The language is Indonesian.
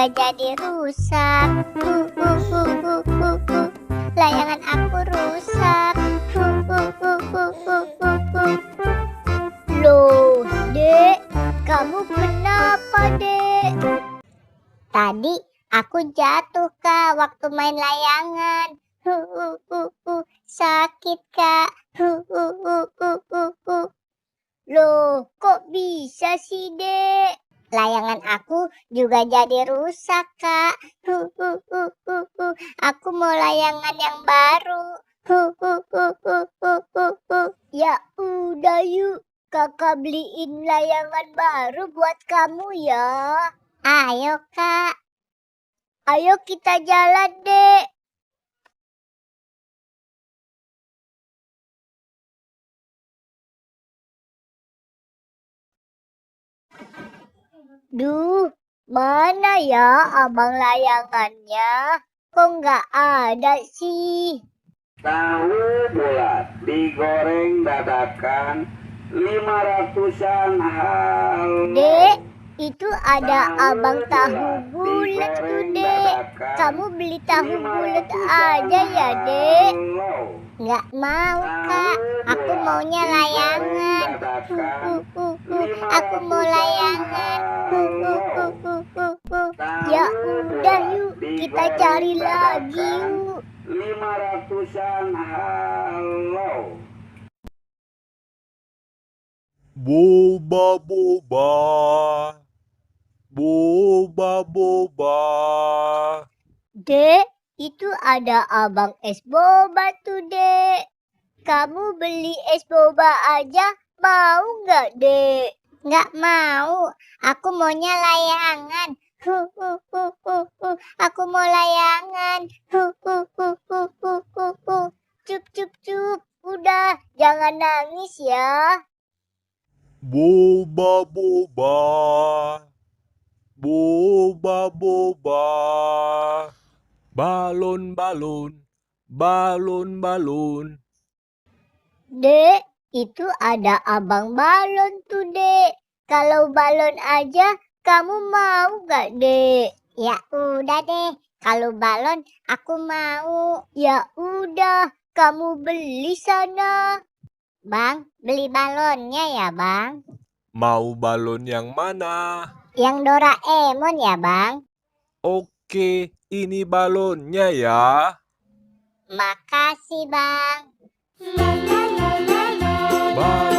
juga jadi rusak. Layangan aku rusak. Loh, Dek, kamu kenapa, Dek? Tadi aku jatuh, Kak, waktu main layangan. Sakit, Kak. Loh, kok bisa sih, Dek? Layangan aku juga jadi rusak, Kak. Aku mau layangan yang baru. Ya udah yuk, Kakak beliin layangan baru buat kamu ya. Ayo, Kak. Ayo kita jalan, Dek. Duh, mana ya abang layangannya? Kok nggak ada sih? Tahu bulat digoreng dadakan 500-an hal. Dek, itu ada abang tahu bulat tuh, Dek. Kamu beli tahu bulat aja ya, Dek? Nggak mau, Kak. Aku maunya layangan. Aku mau layangan. Ya udah yuk, kita cari lagi yuk. 500-an halo. Boba boba, boba boba. Dek, itu ada abang es boba tuh, Dek. Kamu beli es boba aja mau nggak, Dek? Nggak mau, aku maunya layangan. Aku mau layangan. Cup cup cup, udah jangan nangis ya. Boba boba, boba boba. Balon balon, balon balon. Dek, itu ada abang balon tuh, Dek. Kalau balon aja kamu mau gak, Dek? Ya udah deh, kalau balon aku mau. Ya udah, kamu beli sana. Bang, beli balonnya ya, Bang. Mau balon yang mana? Yang Doraemon ya, Bang. Oke, ini balonnya ya. Makasih, Bang. Balon